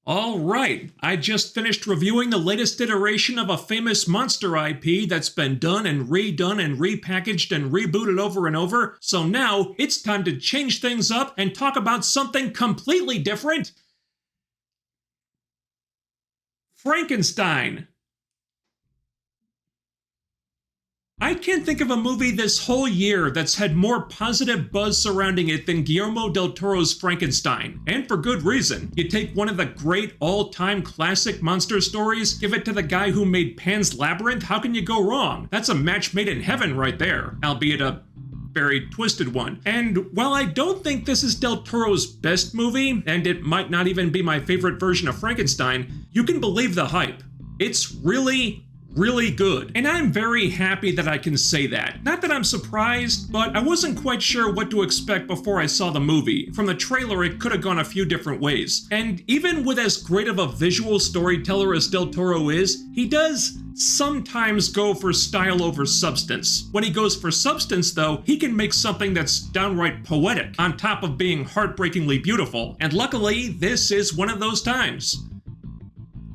Alright, I just finished reviewing the latest iteration of a famous monster IP that's been done and repackaged and rebooted over and over, so now it's time to change things up and talk about something completely different. Frankenstein. I can't think of a movie this whole year that's had more positive buzz surrounding it than Guillermo del Toro's Frankenstein, and for good reason. You take one of the great all-time classic monster stories, give it to the guy who made Pan's Labyrinth, how can you go wrong? That's a match made in heaven right there, albeit a very twisted one. And while I don't think this is del Toro's best movie, and it might not even be my favorite version of Frankenstein, you can believe the hype. It's really good. And I'm very happy that I can say that. Not that I'm surprised, but I wasn't quite sure what to expect before I saw the movie. From the trailer, it could have gone a few different ways. And even with as great of a visual storyteller as del Toro is, he does sometimes go for style over substance. When he goes for substance, though, he can make something that's downright poetic, on top of being heartbreakingly beautiful. And luckily, this is one of those times.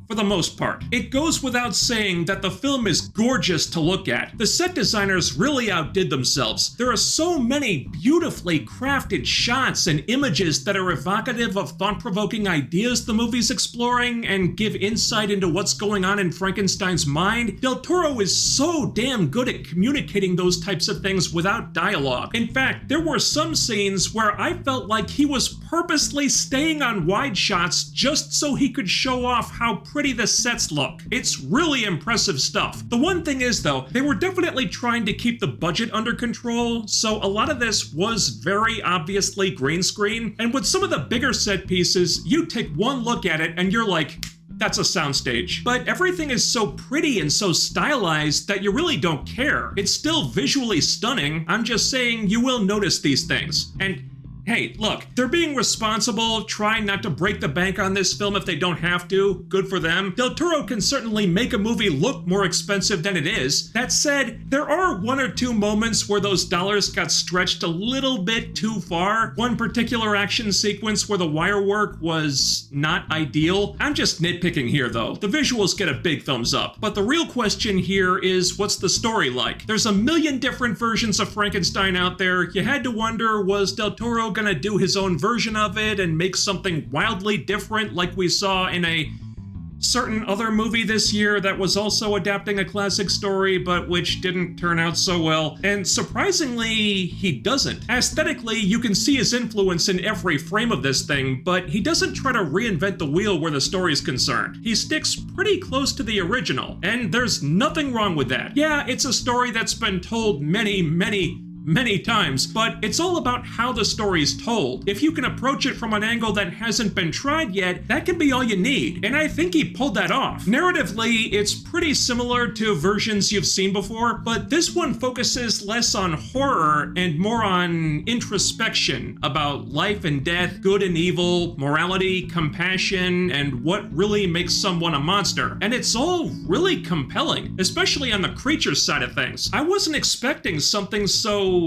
For the most part. It goes without saying that the film is gorgeous to look at. The set designers really outdid themselves. There are so many beautifully crafted shots and images that are evocative of thought-provoking ideas the movie's exploring and give insight into what's going on in Frankenstein's mind. Del Toro is so damn good at communicating those types of things without dialogue. In fact, there were some scenes where I felt like he was purposely staying on wide shots just so he could show off how pretty the sets look. It's really impressive stuff. The one thing is though, they were definitely trying to keep the budget under control, so a lot of this was very obviously green screen, and with some of the bigger set pieces, you take one look at it and you're like, that's a soundstage. But everything is so pretty and so stylized that you really don't care. It's still visually stunning. I'm just saying you will notice these things. And hey, look, they're being responsible, trying not to break the bank on this film if they don't have to. Good for them. Del Toro can certainly make a movie look more expensive than it is. That said, there are one or two moments where those dollars got stretched a little bit too far. One particular action sequence where the wire work was not ideal. I'm just nitpicking here though. The visuals get a big thumbs up. But the real question here is, what's the story like? There's a million different versions of Frankenstein out there. You had to wonder, was Del Toro gonna do his own version of it and make something wildly different like we saw in a certain other movie this year that was also adapting a classic story but which didn't turn out so well? And surprisingly, he doesn't. Aesthetically, you can see his influence in every frame of this thing, but he doesn't try to reinvent the wheel where the story's concerned. He sticks pretty close to the original, and there's nothing wrong with that. Yeah, it's a story that's been told many times, but it's all about how the story's told. If you can approach it from an angle that hasn't been tried yet, that can be all you need, and I think he pulled that off. Narratively, it's pretty similar to versions you've seen before, but this one focuses less on horror and more on introspection about life and death, good and evil, morality, compassion, and what really makes someone a monster. And it's all really compelling, especially on the creature side of things. I wasn't expecting something so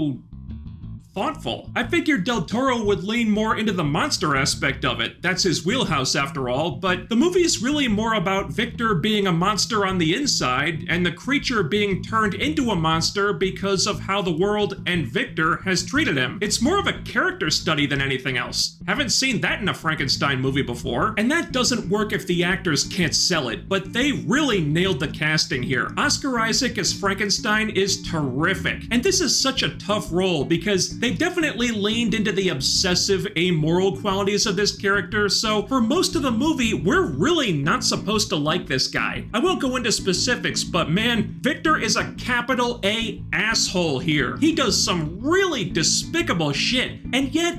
thoughtful. I figured del Toro would lean more into the monster aspect of it. That's his wheelhouse after all, but the movie's really more about Victor being a monster on the inside and the creature being turned into a monster because of how the world and Victor has treated him. It's more of a character study than anything else. Haven't seen that in a Frankenstein movie before, and that doesn't work if the actors can't sell it, but they really nailed the casting here. Oscar Isaac as Frankenstein is terrific, and this is such a tough role because they've definitely leaned into the obsessive, amoral qualities of this character, so for most of the movie, we're really not supposed to like this guy. I won't go into specifics, but man, Victor is a capital A asshole here. He does some really despicable shit, and yet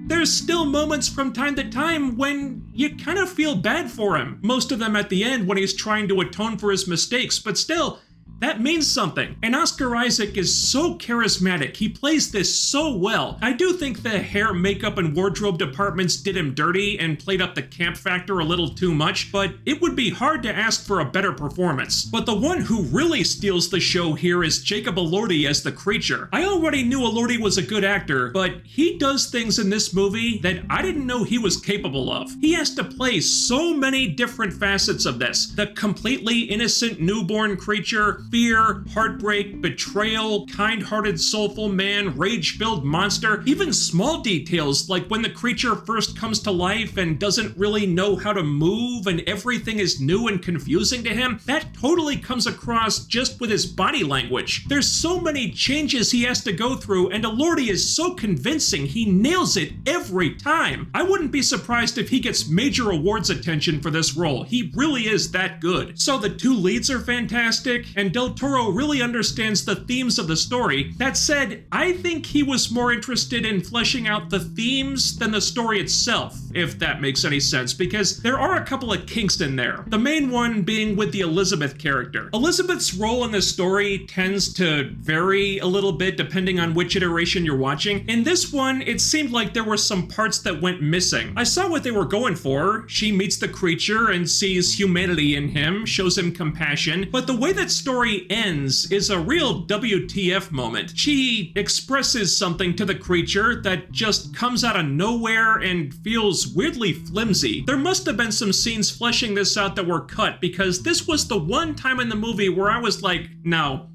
there's still moments from time to time when you kind of feel bad for him. Most of them at the end when he's trying to atone for his mistakes, but still, That means something. And Oscar Isaac is so charismatic. He plays this so well. I do think the hair, makeup, and wardrobe departments did him dirty and played up the camp factor a little too much, but it would be hard to ask for a better performance. But the one who really steals the show here is Jacob Elordi as the creature. I already knew Elordi was a good actor, but he does things in this movie that I didn't know he was capable of. He has to play so many different facets of this. The completely innocent newborn creature, fear, heartbreak, betrayal, kind-hearted soulful man, rage-filled monster, even small details like when the creature first comes to life and doesn't really know how to move and everything is new and confusing to him, that totally comes across just with his body language. There's so many changes he has to go through, and Elordi is so convincing. He nails it every time. I wouldn't be surprised if he gets major awards attention for this role. He really is that good. So the two leads are fantastic, and Del Toro really understands the themes of the story. That said, I think he was more interested in fleshing out the themes than the story itself, if that makes any sense, because there are a couple of kinks in there. The main one being with the Elizabeth character. Elizabeth's role in this story tends to vary a little bit depending on which iteration you're watching. In this one, it seemed like there were some parts that went missing. I saw what they were going for. She meets the creature and sees humanity in him, shows him compassion, but the way that story ends is a real WTF moment. She expresses something to the creature that just comes out of nowhere and feels weirdly flimsy. There must have been some scenes fleshing this out that were cut, because this was the one time in the movie where I was like, no,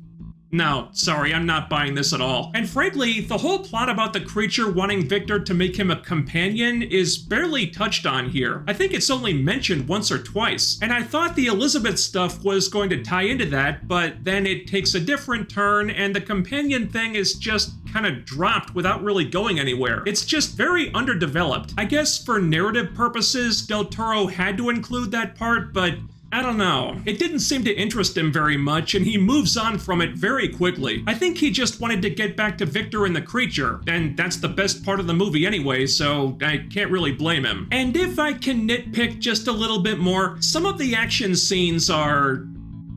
sorry, I'm not buying this at all. And frankly, the whole plot about the creature wanting Victor to make him a companion is barely touched on here. I think it's only mentioned once or twice. And I thought the Elizabeth stuff was going to tie into that, but then it takes a different turn and the companion thing is just kind of dropped without really going anywhere. It's just very underdeveloped. I guess for narrative purposes, Del Toro had to include that part, but I don't know. It didn't seem to interest him very much, and he moves on from it very quickly. I think he just wanted to get back to Victor and the creature, and that's the best part of the movie anyway, so I can't really blame him. And if I can nitpick just a little bit more, some of the action scenes are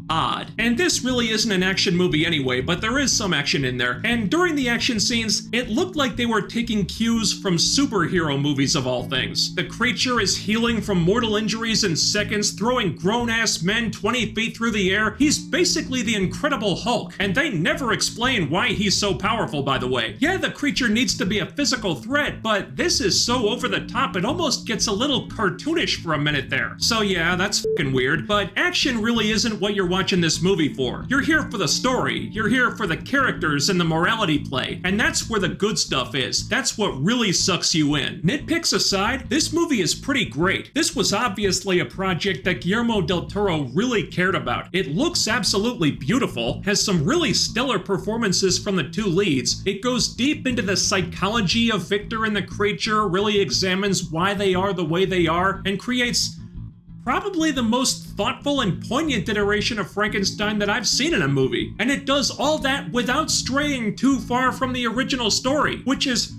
odd. And this really isn't an action movie anyway, but there is some action in there. And during the action scenes, it looked like they were taking cues from superhero movies of all things. The creature is healing from mortal injuries in seconds, throwing grown-ass men 20 feet through the air. He's basically the Incredible Hulk, and they never explain why he's so powerful, by the way. Yeah, the creature needs to be a physical threat, but this is so over the top, it almost gets a little cartoonish for a minute there. So yeah, that's fucking weird, but action really isn't what you're watching this movie for. You're here for the story, you're here for the characters and the morality play, and that's where the good stuff is. That's what really sucks you in. Nitpicks aside, this movie is pretty great. This was obviously a project that Guillermo del Toro really cared about. It looks absolutely beautiful, has some really stellar performances from the two leads. It goes deep into the psychology of Victor and the creature, really examines why they are the way they are, and creates probably the most thoughtful and poignant iteration of Frankenstein that I've seen in a movie. And it does all that without straying too far from the original story, which is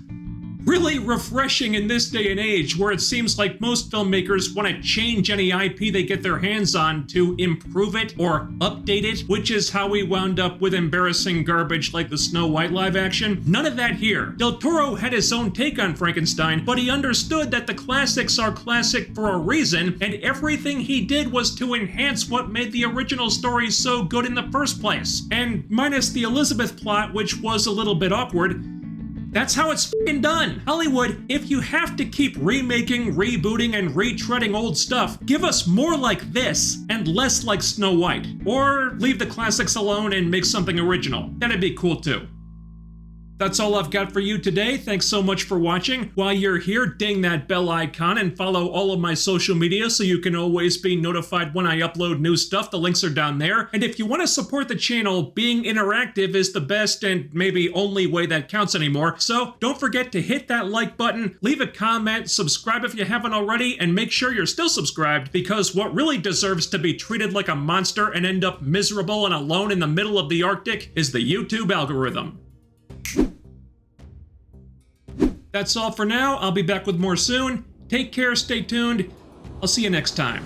really refreshing in this day and age where it seems like most filmmakers want to change any IP they get their hands on to improve it or update it, which is how we wound up with embarrassing garbage like the Snow White live action. None of that here. Del Toro had his own take on Frankenstein, but he understood that the classics are classic for a reason, and everything he did was to enhance what made the original story so good in the first place. And minus the Elizabeth plot, which was a little bit awkward, that's how it's f***ing done. Hollywood, if you have to keep remaking, rebooting, and retreading old stuff, give us more like this and less like Snow White. Or leave the classics alone and make something original. That'd be cool too. That's all I've got for you today. Thanks so much for watching. While you're here, ding that bell icon and follow all of my social media so you can always be notified when I upload new stuff. The links are down there. And if you want to support the channel, being interactive is the best and maybe only way that counts anymore. So don't forget to hit that like button, leave a comment, subscribe if you haven't already, and make sure you're still subscribed, because what really deserves to be treated like a monster and end up miserable and alone in the middle of the Arctic is the YouTube algorithm. That's all for now. I'll be back with more soon. Take care, stay tuned. I'll see you next time.